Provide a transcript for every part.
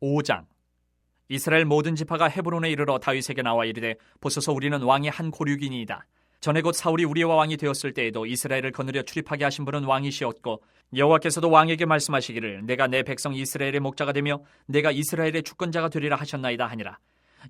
5장. 이스라엘 모든 지파가 헤브론에 이르러 다윗에게 나와 이르되 보소서 우리는 왕이 한 고륙이니이다. 전에 곧 사울이 우리와 왕이 되었을 때에도 이스라엘을 거느려 출입하게 하신 분은 왕이시었고 여호와께서도 왕에게 말씀하시기를 내가 내 백성 이스라엘의 목자가 되며 내가 이스라엘의 주권자가 되리라 하셨나이다 하니라.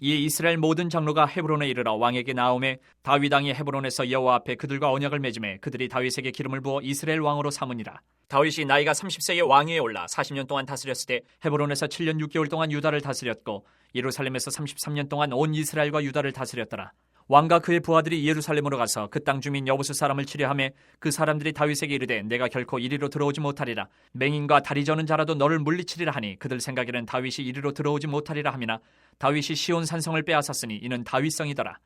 이에 이스라엘 모든 장로가 헤브론에 이르러 왕에게 나오매 다윗 왕이 헤브론에서 여호와 앞에 그들과 언약을 맺음에 그들이 다윗에게 기름을 부어 이스라엘 왕으로 삼으니라. 다윗이 나이가 30세에 왕위에 올라 40년 동안 다스렸을 때 헤브론에서 7년 6개월 동안 유다를 다스렸고 예루살렘에서 33년 동안 온 이스라엘과 유다를 다스렸더라. 왕과 그의 부하들이 예루살렘으로 가서 그 땅 주민 여부수 사람을 치려하며 그 사람들이 다윗에게 이르되 내가 결코 이리로 들어오지 못하리라. 맹인과 다리 저는 자라도 너를 물리치리라 하니 그들 생각에는 다윗이 이리로 들어오지 못하리라 하미나 다윗이 시온 산성을 빼앗았으니 이는 다윗성이더라.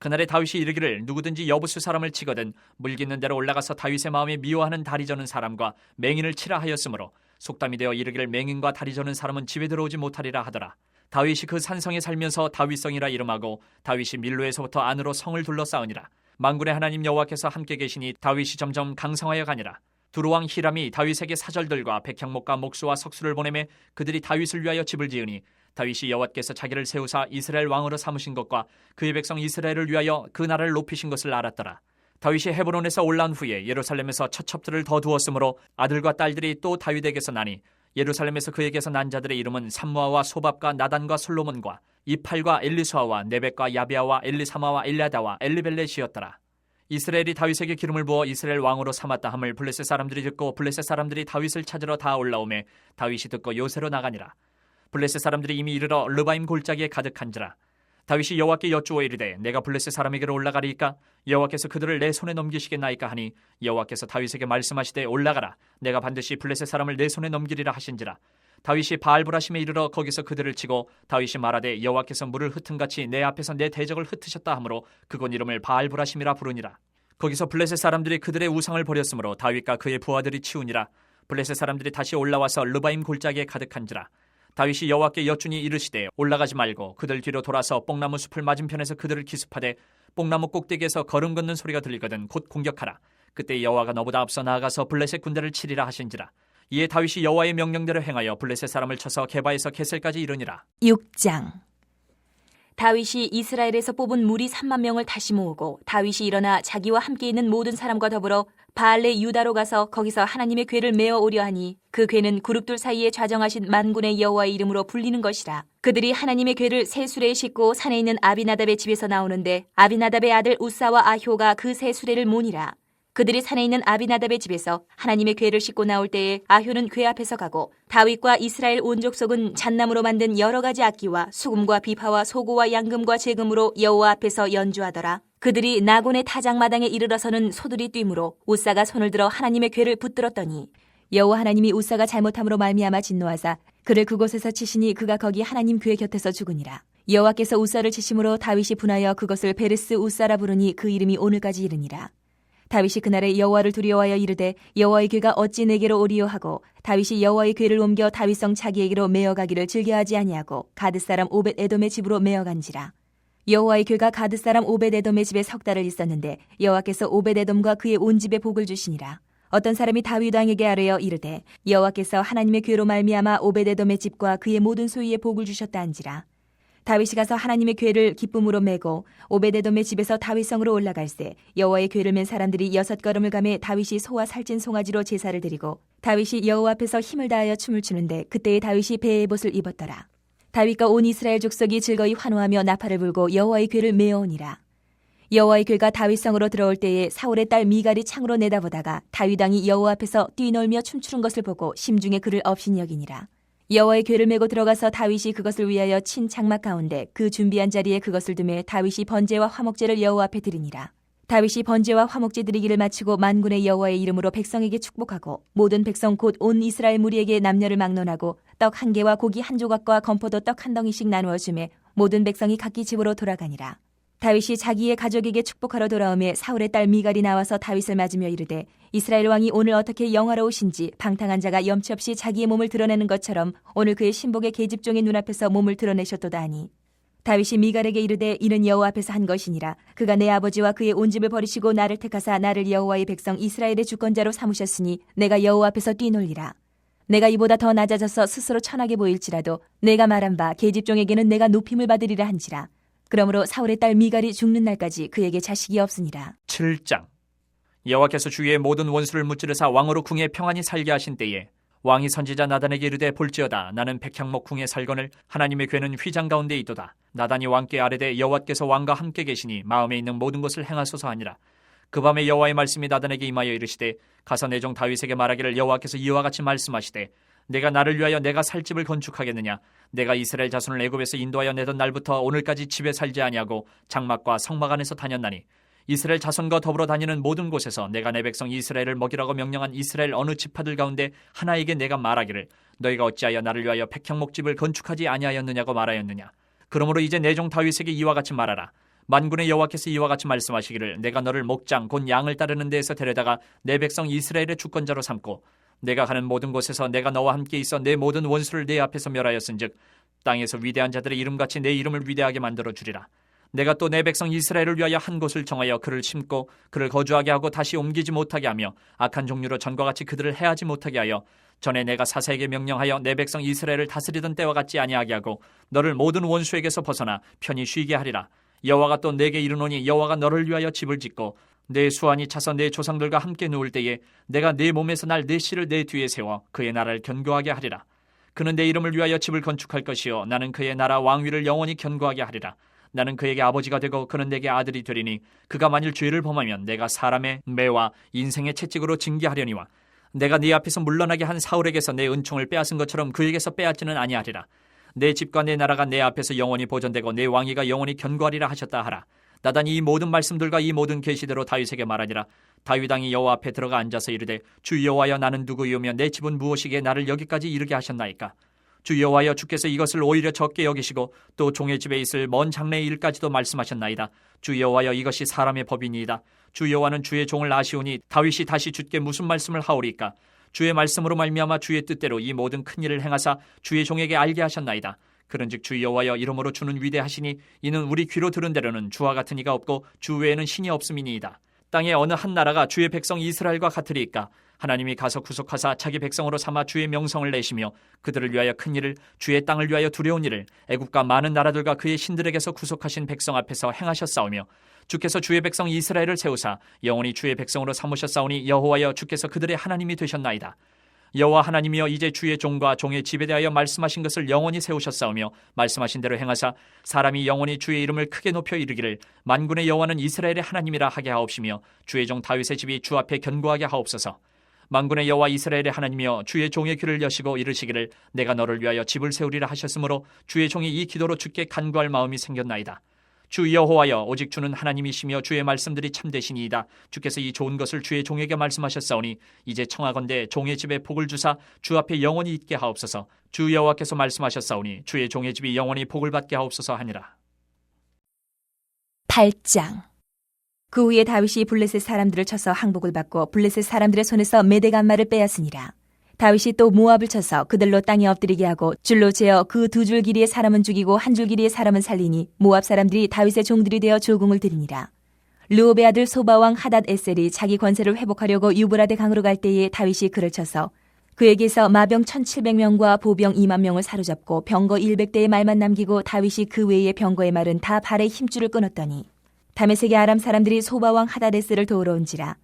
그날에 다윗이 이르기를 누구든지 여부수 사람을 치거든 물깃는 대로 올라가서 다윗의 마음에 미워하는 다리 저는 사람과 맹인을 치라 하였으므로 속담이 되어 이르기를 맹인과 다리 저는 사람은 집에 들어오지 못하리라 하더라. 다윗이 그 산성에 살면서 다윗성이라 이름하고 다윗이 밀로에서부터 안으로 성을 둘러싸으니라. 만군의 하나님 여호와께서 함께 계시니 다윗이 점점 강성하여 가니라. 두루왕 히람이 다윗에게 사절들과 백향목과 목수와 석수를 보내매 그들이 다윗을 위하여 집을 지으니 다윗이 여호와께서 자기를 세우사 이스라엘 왕으로 삼으신 것과 그의 백성 이스라엘을 위하여 그 나라를 높이신 것을 알았더라. 다윗이 헤브론에서 올라온 후에 예루살렘에서 처첩들을 더 두었으므로 아들과 딸들이 또 다윗에게서 나니 예루살렘에서 그에게서 난 자들의 이름은 삼무아와 소밥과 나단과 솔로몬과 이팔과 엘리수아와 네벡과 야비아와 엘리사마와 엘리아다와 엘리벨렛이었더라. 이스라엘이 다윗에게 기름을 부어 이스라엘 왕으로 삼았다 함을 블레셋 사람들이 듣고 블레셋 사람들이 다윗을 찾으러 다 올라오매 다윗이 듣고 요새로 나가니라. 블레셋 사람들이 이미 이르러 르바임 골짜기에 가득한지라. 다윗이 여호와께 여쭈어 이르되 내가 블레셋 사람에게로 올라가리이까 여호와께서 그들을 내 손에 넘기시겠나이까 하니 여호와께서 다윗에게 말씀하시되 올라가라 내가 반드시 블레셋 사람을 내 손에 넘기리라 하신지라. 다윗이 바알브라심에 이르러 거기서 그들을 치고 다윗이 말하되 여호와께서 물을 흩은같이 내 앞에서 내 대적을 흩으셨다 하므로 그곳 이름을 바알브라심이라 부르니라. 거기서 블레셋 사람들이 그들의 우상을 버렸으므로 다윗과 그의 부하들이 치우니라. 블레셋 사람들이 다시 올라와서 르바임 골짜기에 가득한지라. 다윗이 여호와께 여쭈니 이르시되 올라가지 말고 그들 뒤로 돌아서 뽕나무 숲을 맞은편에서 그들을 기습하되 뽕나무 꼭대기에서 걸음 걷는 소리가 들리거든 곧 공격하라. 그때 여호와가 너보다 앞서 나아가서 블레셋 군대를 치리라 하신지라. 이에 다윗이 여호와의 명령대로 행하여 블레셋 사람을 쳐서 게바에서 게셀까지 이르니라. 6장. 다윗이 이스라엘에서 뽑은 무리 3만 명을 다시 모으고 다윗이 일어나 자기와 함께 있는 모든 사람과 더불어 바알레 유다로 가서 거기서 하나님의 궤를 메어 오려 하니 그 궤는 그룹들 사이에 좌정하신 만군의 여호와의 이름으로 불리는 것이라. 그들이 하나님의 궤를 새 수레에 싣고 산에 있는 아비나답의 집에서 나오는데 아비나답의 아들 우사와 아효가 그 새 수레를 모니라. 그들이 산에 있는 아비나답의 집에서 하나님의 궤를 싣고 나올 때에 아효는 궤 앞에서 가고 다윗과 이스라엘 온 족속은 잣나무로 만든 여러 가지 악기와 수금과 비파와 소고와 양금과 제금으로 여호와 앞에서 연주하더라. 그들이 나곤의 타작마당에 이르러서는 소들이 뛰므로 우사가 손을 들어 하나님의 궤를 붙들었더니 여호와 하나님이 우사가 잘못함으로 말미암아 진노하사 그를 그곳에서 치시니 그가 거기 하나님 궤 곁에서 죽으니라. 여호와께서 우사를 치심으로 다윗이 분하여 그것을 베르스 우사라 부르니 그 이름이 오늘까지 이르니라. 다윗이 그날에 여호와를 두려워하여 이르되 여호와의 궤가 어찌 내게로 오리요 하고 다윗이 여호와의 궤를 옮겨 다윗성 자기에게로 메어가기를 즐겨하지 아니하고 가드 사람 오벳 에돔의 집으로 메어간지라. 여호와의 궤가 가드 사람 오벳 에돔의 집에 석 달을 있었는데 여호와께서 오벳 에돔과 그의 온 집에 복을 주시니라. 어떤 사람이 다윗 왕에게 아뢰어 이르되 여호와께서 하나님의 궤로 말미암아 오벳 에돔의 집과 그의 모든 소유에 복을 주셨다 한지라. 다윗이 가서 하나님의 궤를 기쁨으로 메고 오베데돔의 집에서 다윗성으로 올라갈새 여호와의 궤를 맨 사람들이 6걸음을 가매 다윗이 소와 살찐 송아지로 제사를 드리고 다윗이 여호와 앞에서 힘을 다하여 춤을 추는데 그때에 다윗이 배의 옷을 입었더라. 다윗과 온 이스라엘 족속이 즐거이 환호하며 나팔을 불고 여호와의 궤를 메어오니라. 여호와의 궤가 다윗성으로 들어올 때에 사울의 딸 미갈이 창으로 내다보다가 다윗 왕이 여호와 앞에서 뛰놀며 춤추는 것을 보고 심중에 그를 업신이 여기니라. 여호와의 궤를 메고 들어가서 다윗이 그것을 위하여 친 장막 가운데 그 준비한 자리에 그것을 두매 다윗이 번제와 화목제를 여호와 앞에 드리니라. 다윗이 번제와 화목제 드리기를 마치고 만군의 여호와의 이름으로 백성에게 축복하고 모든 백성 곧 온 이스라엘 무리에게 남녀를 막론하고 떡 1개와 고기 1조각과 건포도 떡 1덩이씩 나누어 주매 모든 백성이 각기 집으로 돌아가니라. 다윗이 자기의 가족에게 축복하러 돌아오매 사울의 딸 미갈이 나와서 다윗을 맞으며 이르되 이스라엘 왕이 오늘 어떻게 영화로우신지 방탕한 자가 염치 없이 자기의 몸을 드러내는 것처럼 오늘 그의 신복의 계집종의 눈앞에서 몸을 드러내셨도다 하니 다윗이 미갈에게 이르되 이는 여호와 앞에서 한 것이니라. 그가 내 아버지와 그의 온 집을 버리시고 나를 택하사 나를 여호와의 백성 이스라엘의 주권자로 삼으셨으니 내가 여호와 앞에서 뛰놀리라. 내가 이보다 더 낮아져서 스스로 천하게 보일지라도 내가 말한 바 계집종에게는 내가 높임을 받으리라 한지라. 그러므로 사울의 딸 미갈이 죽는 날까지 그에게 자식이 없으니라. 7장. 여호와께서 주위의 모든 원수를 무찌르사 왕으로 궁에 평안히 살게 하신 때에 왕이 선지자 나단에게 이르되 볼지어다 나는 백향목 궁에 살거늘 하나님의 궤는 휘장 가운데 있도다. 나단이 왕께 아뢰되 여호와께서 왕과 함께 계시니 마음에 있는 모든 것을 행하소서 하니라. 그 밤에 여호와의 말씀이 나단에게 임하여 이르시되 가서 내 종 다윗에게 말하기를 여호와께서 이와 같이 말씀하시되 내가 나를 위하여 내가 살 집을 건축하겠느냐. 내가 이스라엘 자손을 애굽에서 인도하여 내던 날부터 오늘까지 집에 살지 아니하고 장막과 성막 안에서 다녔나니 이스라엘 자손과 더불어 다니는 모든 곳에서 내가 내 백성 이스라엘을 먹이라고 명령한 이스라엘 어느 지파들 가운데 하나에게 내가 말하기를 너희가 어찌하여 나를 위하여 백향목집을 건축하지 아니하였느냐고 말하였느냐. 그러므로 이제 내 종 다윗에게 이와 같이 말하라. 만군의 여호와께서 이와 같이 말씀하시기를 내가 너를 목장 곧 양을 따르는 데에서 데려다가 내 백성 이스라엘의 주권자로 삼고 내가 가는 모든 곳에서 내가 너와 함께 있어 내 모든 원수를 내 앞에서 멸하였은즉 땅에서 위대한 자들의 이름같이 내 이름을 위대하게 만들어 주리라. 내가 또 내 백성 이스라엘을 위하여 한 곳을 정하여 그를 심고 그를 거주하게 하고 다시 옮기지 못하게 하며 악한 종류로 전과 같이 그들을 해하지 못하게 하여 전에 내가 사사에게 명령하여 내 백성 이스라엘을 다스리던 때와 같지 아니하게 하고 너를 모든 원수에게서 벗어나 편히 쉬게 하리라. 여호와가 또 내게 이르노니 여호와가 너를 위하여 집을 짓고 내 수완이 차서 내 조상들과 함께 누울 때에 내가 네 몸에서 날 내 씨를 내 뒤에 세워 그의 나라를 견고하게 하리라. 그는 내 이름을 위하여 집을 건축할 것이요 나는 그의 나라 왕위를 영원히 견고하게 하리라. 나는 그에게 아버지가 되고 그는 내게 아들이 되리니 그가 만일 죄를 범하면 내가 사람의 매와 인생의 채찍으로 징계하려니와 내가 네 앞에서 물러나게 한 사울에게서 내 은총을 빼앗은 것처럼 그에게서 빼앗지는 아니하리라. 내 집과 내 나라가 내 앞에서 영원히 보존되고 내 왕위가 영원히 견고하리라 하셨다 하라. 나단이 이 모든 말씀들과 이 모든 계시대로 다윗에게 말하니라. 다윗 왕이 여호와 앞에 들어가 앉아서 이르되 주 여호와여 나는 누구이오며 내 집은 무엇이기에 나를 여기까지 이르게 하셨나이까. 주 여호와여 주께서 이것을 오히려 적게 여기시고 또 종의 집에 있을 먼 장래의 일까지도 말씀하셨나이다. 주 여호와여 이것이 사람의 법이니이다. 주 여호와는 주의 종을 아시오니 다윗이 다시 주께 무슨 말씀을 하오리까. 주의 말씀으로 말미암아 주의 뜻대로 이 모든 큰 일을 행하사 주의 종에게 알게 하셨나이다. 그런즉 주 여호와여 이름으로 주는 위대하시니 이는 우리 귀로 들은 대로는 주와 같은 이가 없고 주 외에는 신이 없음이니이다. 땅의 어느 한 나라가 주의 백성 이스라엘과 같으리이까. 하나님이 가서 구속하사 자기 백성으로 삼아 주의 명성을 내시며 그들을 위하여 큰 일을 주의 땅을 위하여 두려운 일을 애국과 많은 나라들과 그의 신들에게서 구속하신 백성 앞에서 행하셨사오며 주께서 주의 백성 이스라엘을 세우사 영원히 주의 백성으로 삼으셨사오니 여호와여 주께서 그들의 하나님이 되셨나이다. 여호와 하나님이여 이제 주의 종과 종의 집에 대하여 말씀하신 것을 영원히 세우셨사오며 말씀하신 대로 행하사 사람이 영원히 주의 이름을 크게 높여 이르기를 만군의 여호와는 이스라엘의 하나님이라 하게 하옵시며 주의 종 다윗의 집이 주 앞에 견고하게 하옵소서. 만군의 여호와 이스라엘의 하나님이여 주의 종의 귀를 여시고 이르시기를 내가 너를 위하여 집을 세우리라 하셨으므로 주의 종이 이 기도로 주께 간구할 마음이 생겼나이다. 주 여호와여 오직 주는 하나님이시며 주의 말씀들이 참되시니이다. 주께서 이 좋은 것을 주의 종에게 말씀하셨사오니 이제 청하건대 종의 집에 복을 주사 주 앞에 영원히 있게 하옵소서. 주 여호와께서 말씀하셨사오니 주의 종의 집이 영원히 복을 받게 하옵소서 하니라. 8장. 그 후에 다윗이 블레셋 사람들을 쳐서 항복을 받고 블레셋 사람들의 손에서 메대간마를 빼앗으니라. 다윗이 또 모압을 쳐서 그들로 땅에 엎드리게 하고 줄로 재어 그 두 줄 길이의 사람은 죽이고 한 줄 길이의 사람은 살리니 모압 사람들이 다윗의 종들이 되어 조공을 드리니라. 르옵의 아들 소바왕 하닷 에셀이 자기 권세를 회복하려고 유브라데 강으로 갈 때에 다윗이 그를 쳐서 그에게서 마병 1700명과 보병 2만 명을 사로잡고 병거 100대의 말만 남기고 다윗이 그 외의 병거의 말은 다 발의 힘줄을 끊었더니 다메섹의 아람 사람들이 소바왕 하닷 에셀을 도우러 온지라.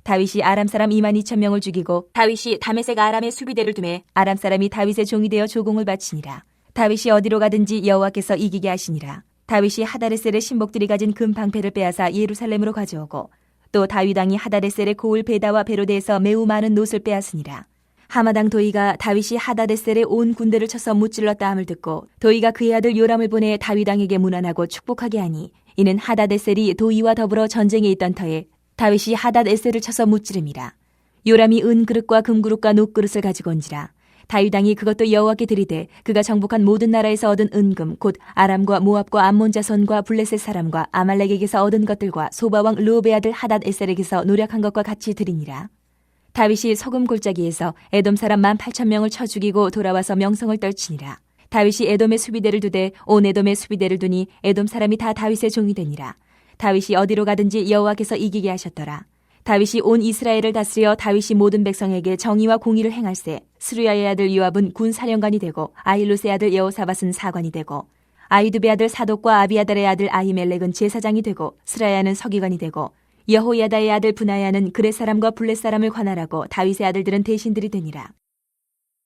다윗이 아람 사람 2만 2천 명을 죽이고 다윗이 다메섹 아람의 수비대를 두매 아람 사람이 다윗의 종이 되어 조공을 바치니라. 다윗이 어디로 가든지 여호와께서 이기게 하시니라. 다윗이 하다레셀의 신복들이 가진 금 방패를 빼앗아 예루살렘으로 가져오고 또 다윗 왕이 하다레셀의 고을 베다와 베로데에서 매우 많은 놋을 빼앗으니라. 하마당 도이가 다윗이 하다레셀의 온 군대를 쳐서 무찔렀다 함을 듣고 도이가 그의 아들 요람을 보내 다윗 왕에게 문안하고 축복하게 하니 이는 하다데셀이 도이와 더불어 전쟁에 있던 터에 다윗이 하닷에셀을 쳐서 무찌름이라. 요람이 은그릇과 금그릇과 녹그릇을 가지고 온지라. 다윗 왕이 그것도 여호와께 드리되 그가 정복한 모든 나라에서 얻은 은금 곧 아람과 모압과 암몬 자손과 블레셋 사람과 아말렉에게서 얻은 것들과 소바왕 르옵의 아들 하닷에셀에게서 노력한 것과 같이 드리니라. 다윗이 소금 골짜기에서 에돔 사람 18,000명을 쳐 죽이고 돌아와서 명성을 떨치니라. 다윗이 에돔의 수비대를 두되 온 에돔의 수비대를 두니 에돔 사람이 다 다윗의 종이 되니라. 다윗이 어디로 가든지 여호와께서 이기게 하셨더라. 다윗이 온 이스라엘을 다스려 다윗이 모든 백성에게 정의와 공의를 행할세 스루야의 아들 요압은 군사령관이 되고 아힐롯의 아들 여호사밧은 사관이 되고 아히두베 아들 사독과 아비아달의 아들 아히멜렉은 제사장이 되고 스라야는 서기관이 되고 여호야다의 아들 브나야는 그렛 사람과 블렛 사람을 관할하고 다윗의 아들들은 대신들이 되니라.